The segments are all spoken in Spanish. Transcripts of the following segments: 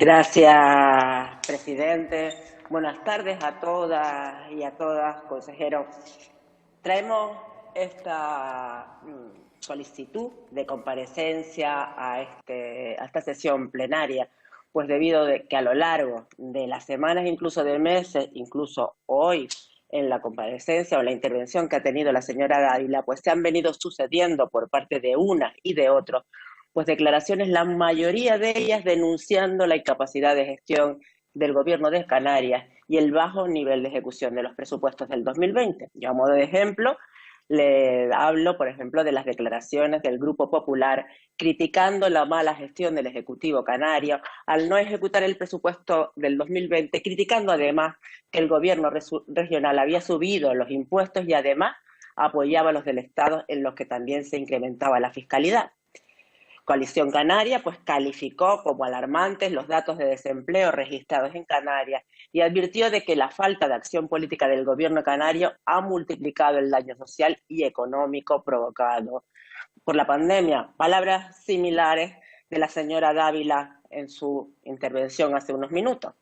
Gracias, presidente. Buenas tardes a todas y a todas, consejero. Traemos esta solicitud de comparecencia a esta sesión plenaria, pues debido a que a lo largo de las semanas, incluso de meses, incluso hoy, en la comparecencia o la intervención que ha tenido la señora Dávila, pues se han venido sucediendo por parte de una y de otro, pues declaraciones, la mayoría de ellas denunciando la incapacidad de gestión del gobierno de Canarias y el bajo nivel de ejecución de los presupuestos del 2020. Yo, a modo de ejemplo, le hablo, por ejemplo, de las declaraciones del Grupo Popular criticando la mala gestión del Ejecutivo canario al no ejecutar el presupuesto del 2020, criticando además que el gobierno regional había subido los impuestos y además apoyaba a los del Estado en los que también se incrementaba la fiscalidad. Coalición Canaria pues calificó como alarmantes los datos de desempleo registrados en Canarias y advirtió de que la falta de acción política del gobierno canario ha multiplicado el daño social y económico provocado por la pandemia. Palabras similares de la señora Dávila en su intervención hace unos minutos.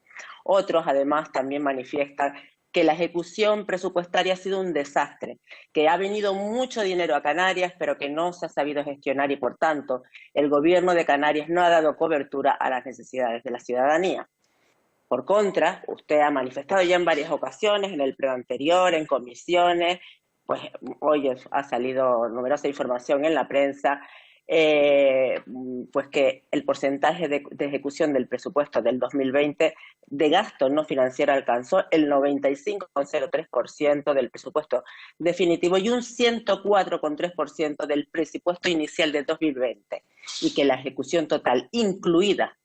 Otros, además, también manifiestan que la ejecución presupuestaria ha sido un desastre, que ha venido mucho dinero a Canarias, pero que no se ha sabido gestionar y, por tanto, el gobierno de Canarias no ha dado cobertura a las necesidades de la ciudadanía. Por contra, usted ha manifestado ya en varias ocasiones, en el pleno anterior, en comisiones, pues hoy ha salido numerosa información en la prensa, pues que el porcentaje de ejecución del presupuesto del 2020 de gasto no financiero alcanzó el 95,03% del presupuesto definitivo y un 104,3% del presupuesto inicial de 2020, y que la ejecución total, incluida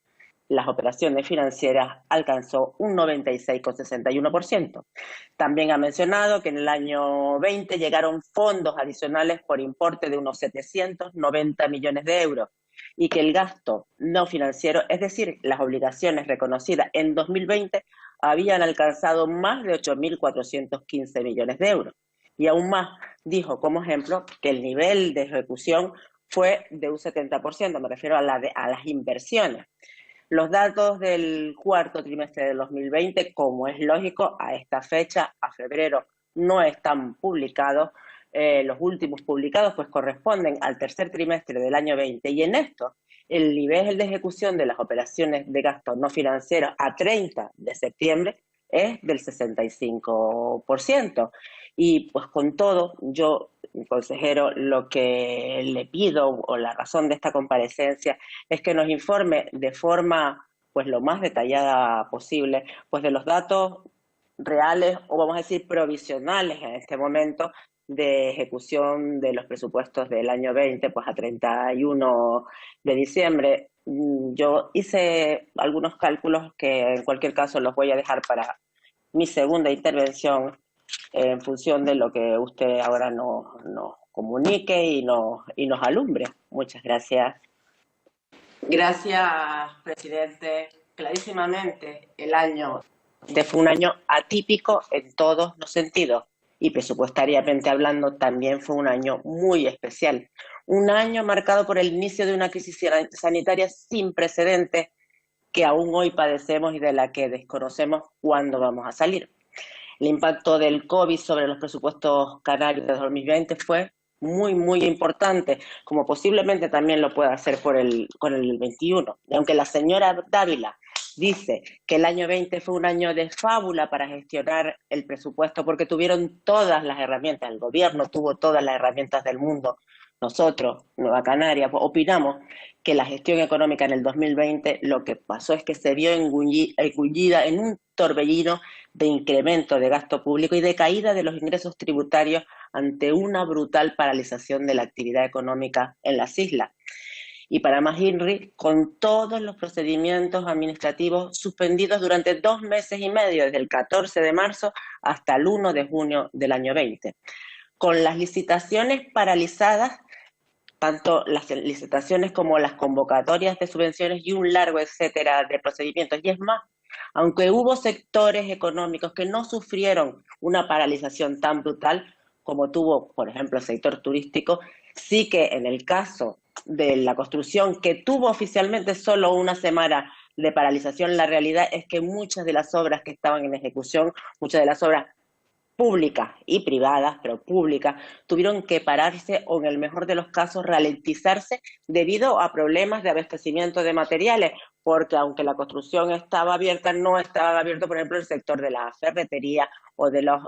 las operaciones financieras, alcanzó un 96,61%. También ha mencionado que en el año 20 llegaron fondos adicionales por importe de unos 790 millones de euros y que el gasto no financiero, es decir, las obligaciones reconocidas en 2020, habían alcanzado más de 8.415 millones de euros. Y aún más, dijo como ejemplo que el nivel de ejecución fue de un 70%, me refiero a las inversiones. Los datos del cuarto trimestre del 2020, como es lógico, a esta fecha, a febrero, no están publicados. Los últimos publicados pues corresponden al tercer trimestre del año 20, y en esto el nivel de ejecución de las operaciones de gasto no financieros a 30 de septiembre es del 65%. Y pues con todo, yo, consejero, lo que le pido, o la razón de esta comparecencia, es que nos informe de forma pues lo más detallada posible pues de los datos reales, o vamos a decir provisionales en este momento, de ejecución de los presupuestos del año 20 pues a 31 de diciembre. Yo hice algunos cálculos que en cualquier caso los voy a dejar para mi segunda intervención, en función de lo que usted ahora nos comunique y nos alumbre. Muchas gracias. Gracias, presidente. Clarísimamente, el año fue un año atípico en todos los sentidos, y presupuestariamente hablando también fue un año muy especial. Un año marcado por el inicio de una crisis sanitaria sin precedentes que aún hoy padecemos y de la que desconocemos cuándo vamos a salir. El impacto del COVID sobre los presupuestos canarios de 2020 fue muy importante, como posiblemente también lo pueda hacer con el 21. Y aunque la señora Dávila dice que el año 20 fue un año de fábula para gestionar el presupuesto, porque tuvieron todas las herramientas, el gobierno tuvo todas las herramientas del mundo, nosotros, Nueva Canaria, opinamos que la gestión económica en el 2020 lo que pasó es que se vio engullida en un torbellino de incremento de gasto público y de caída de los ingresos tributarios ante una brutal paralización de la actividad económica en las islas. Y para más INRI, con todos los procedimientos administrativos suspendidos durante 2 meses y medio, desde el 14 de marzo hasta el 1 de junio del año 20. Con las licitaciones paralizadas, tanto las licitaciones como las convocatorias de subvenciones y un largo etcétera de procedimientos. Y es más, aunque hubo sectores económicos que no sufrieron una paralización tan brutal como tuvo, por ejemplo, el sector turístico, sí que en el caso de la construcción, que tuvo oficialmente solo una semana de paralización, la realidad es que muchas de las obras que estaban en ejecución, muchas de las obras públicas y privadas, pero públicas, tuvieron que pararse o en el mejor de los casos ralentizarse debido a problemas de abastecimiento de materiales, porque aunque la construcción estaba abierta, no estaba abierto, por ejemplo, el sector de la ferretería o de las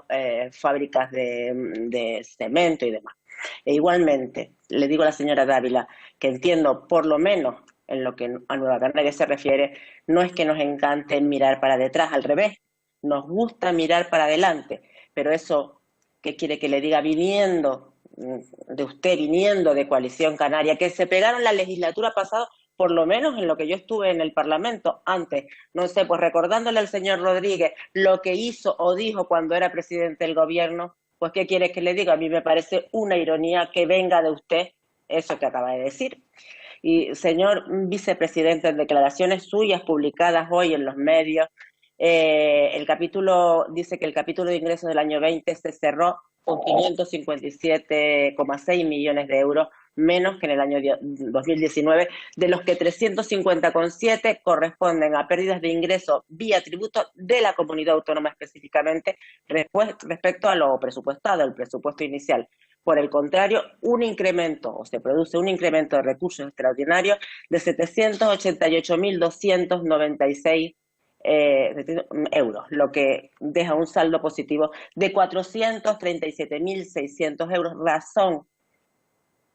fábricas de cemento y demás. E igualmente, le digo a la señora Dávila que entiendo, por lo menos en lo que a Nueva Canaria se refiere, no es que nos encante mirar para detrás, al revés, nos gusta mirar para adelante, pero eso, ¿qué quiere que le diga? Viniendo de usted, viniendo de Coalición Canaria, que se pegaron la legislatura pasada, por lo menos en lo que yo estuve en el Parlamento antes, no sé, pues recordándole al señor Rodríguez lo que hizo o dijo cuando era presidente del gobierno, pues ¿qué quiere que le diga? A mí me parece una ironía que venga de usted eso que acaba de decir. Y señor vicepresidente, en declaraciones suyas publicadas hoy en los medios, el capítulo dice que el capítulo de ingresos del año 20 se cerró con 557,6 millones de euros menos que en el año 2019, de los que 350,7 corresponden a pérdidas de ingresos vía tributo de la comunidad autónoma específicamente respecto a lo presupuestado, el presupuesto inicial. Por el contrario, un incremento, o se produce un incremento de recursos extraordinarios de 788.296 euros, lo que deja un saldo positivo de 437.600 euros, razón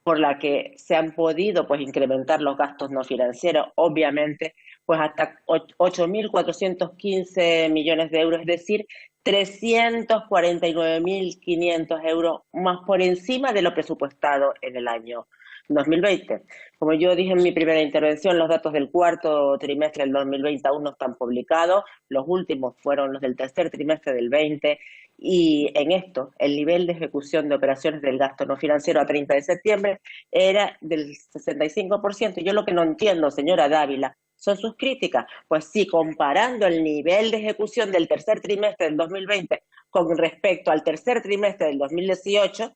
por la que se han podido pues incrementar los gastos no financieros, obviamente, pues hasta 8.415 millones de euros, es decir, 349.500 euros más por encima de lo presupuestado en el año 2020. Como yo dije en mi primera intervención, los datos del cuarto trimestre del 2020 aún no están publicados, los últimos fueron los del tercer trimestre del 20, y en esto el nivel de ejecución de operaciones del gasto no financiero a 30 de septiembre era del 65%. Yo lo que no entiendo, señora Dávila, son sus críticas. Pues sí, comparando el nivel de ejecución del tercer trimestre del 2020 con respecto al tercer trimestre del 2018,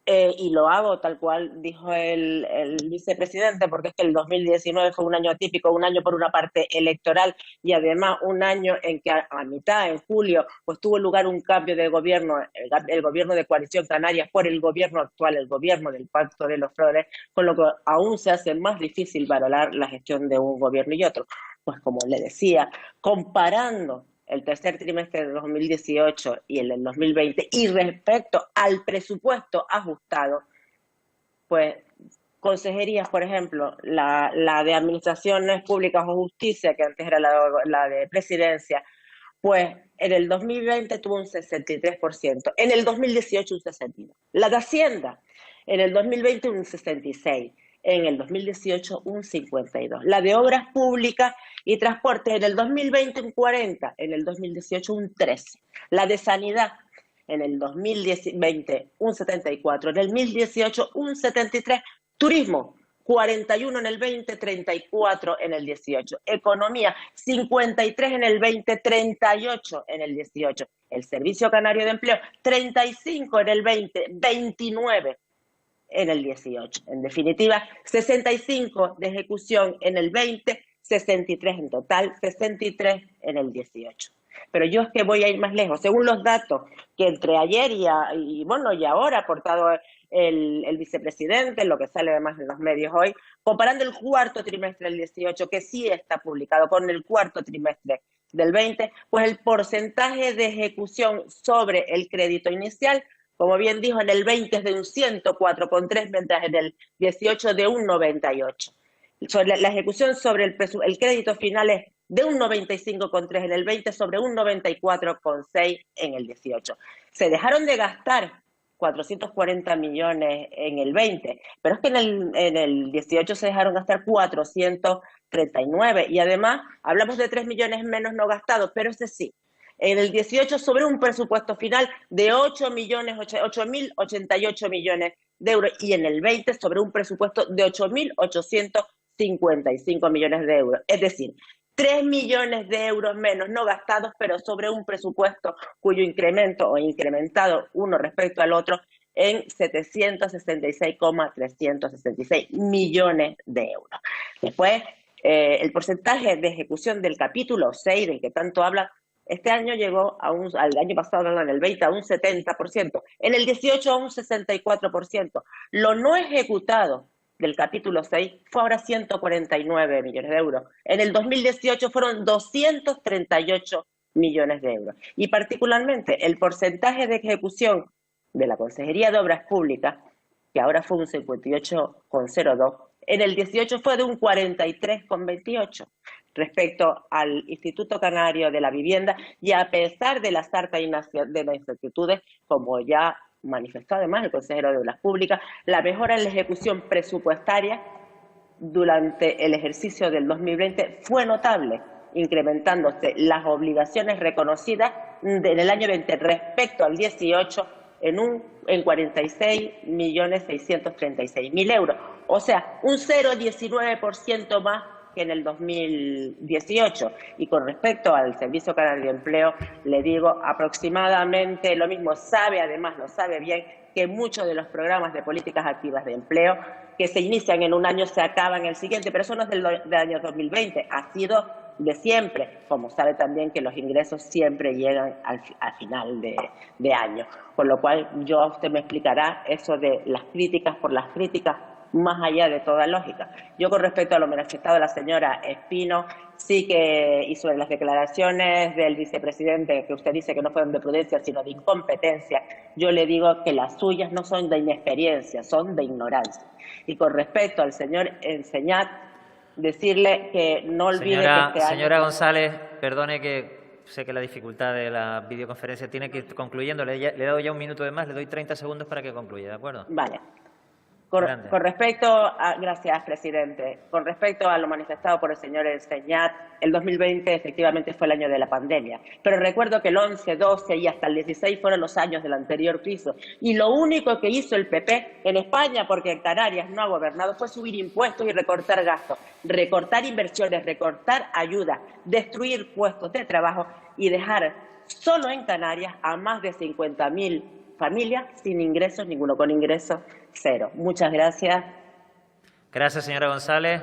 y lo hago tal cual dijo el vicepresidente, porque es que el 2019 fue un año atípico, un año por una parte electoral y además un año en que a mitad, en julio, pues tuvo lugar un cambio de gobierno, el gobierno de Coalición Canaria por el gobierno actual, el gobierno del Pacto de los Flores, con lo que aún se hace más difícil valorar la gestión de un gobierno y otro. Pues como le decía, comparando el tercer trimestre de 2018 y el del 2020, y respecto al presupuesto ajustado, pues consejerías, por ejemplo, la de Administraciones Públicas o Justicia, que antes era la de Presidencia, pues en el 2020 tuvo un 63%, en el 2018 un 62%. La de Hacienda, en el 2020 un 66%, en el 2018 un 52%. La de Obras Públicas y Transporte, en el 2020 un 40%, en el 2018 un 13%. La de Sanidad, en el 2020 un 74%, en el 2018 un 73%. Turismo, 41 en el 20, 34 en el 18. Economía, 53 en el 20, 38 en el 18. El Servicio Canario de Empleo, 35 en el 20, 29 en el 18. En definitiva, 65 de ejecución en el 20, 63 en total, 63 en el 18. Pero yo es que voy a ir más lejos. Según los datos que entre ayer y ahora ha aportado el vicepresidente, lo que sale además en los medios hoy, comparando el cuarto trimestre del 18, que sí está publicado, con el cuarto trimestre del 20, pues el porcentaje de ejecución sobre el crédito inicial, como bien dijo, en el 20 es de un 104,3, mientras en el 18 de un 98. La ejecución sobre el crédito final es de un 95,3 en el 20 sobre un 94,6 en el 18. Se dejaron de gastar 440 millones en el 20, pero es que en el 18 se dejaron gastar 439 y además hablamos de 3 millones menos no gastados, pero ese sí. En el 18 sobre un presupuesto final de 8.088 millones de euros y en el 20 sobre un presupuesto de 8.855 millones de euros. Es decir, 3 millones de euros menos no gastados, pero sobre un presupuesto cuyo incremento o incrementado uno respecto al otro en 766,366 millones de euros. Después, El porcentaje de ejecución del capítulo 6, del que tanto habla, este año llegó al año pasado, en el 20, a un 70%, en el 18 a un 64%. Lo no ejecutado del capítulo 6 fue ahora 149 millones de euros. En el 2018 fueron 238 millones de euros. Y particularmente el porcentaje de ejecución de la Consejería de Obras Públicas, que ahora fue un 58,02, en el 18 fue de un 43,28 respecto al Instituto Canario de la Vivienda, y a pesar de las sartas de las incertidudes, como ya manifestó además el consejero de Obras Públicas, la mejora en la ejecución presupuestaria durante el ejercicio del 2020 fue notable, incrementándose las obligaciones reconocidas en el año 20 respecto al 18 en 46.636.000 euros, o sea, un 0,19% más que en el 2018. Y con respecto al Servicio Canario de Empleo, le digo aproximadamente lo mismo. Además, lo sabe bien, que muchos de los programas de políticas activas de empleo que se inician en un año se acaban en el siguiente, pero eso no es del año 2020, ha sido de siempre, como sabe también que los ingresos siempre llegan al final de año. Con lo cual, yo a usted me explicará eso de las críticas por las críticas, más allá de toda lógica. Yo, con respecto a lo manifestado de la señora Espino, sí que, y sobre las declaraciones del vicepresidente, que usted dice que no fueron de prudencia, sino de incompetencia, yo le digo que las suyas no son de inexperiencia, son de ignorancia. Y con respecto al señor Enseñat, decirle que no olvide que este año... Señora González, perdone que sé que la dificultad de la videoconferencia tiene que ir concluyendo. Le he dado ya un minuto de más, le doy 30 segundos para que concluya, ¿de acuerdo? Vale. Con respecto a, gracias, presidente. Con respecto a lo manifestado por el señor Enseñat, el 2020 efectivamente fue el año de la pandemia. Pero recuerdo que el 11, 12 y hasta el 16 fueron los años del anterior piso. Y lo único que hizo el PP en España, porque en Canarias no ha gobernado, fue subir impuestos y recortar gastos, recortar inversiones, recortar ayudas, destruir puestos de trabajo y dejar solo en Canarias a más de 50.000 familias sin ingresos, ninguno con ingresos, cero. Muchas gracias. Gracias, señora González.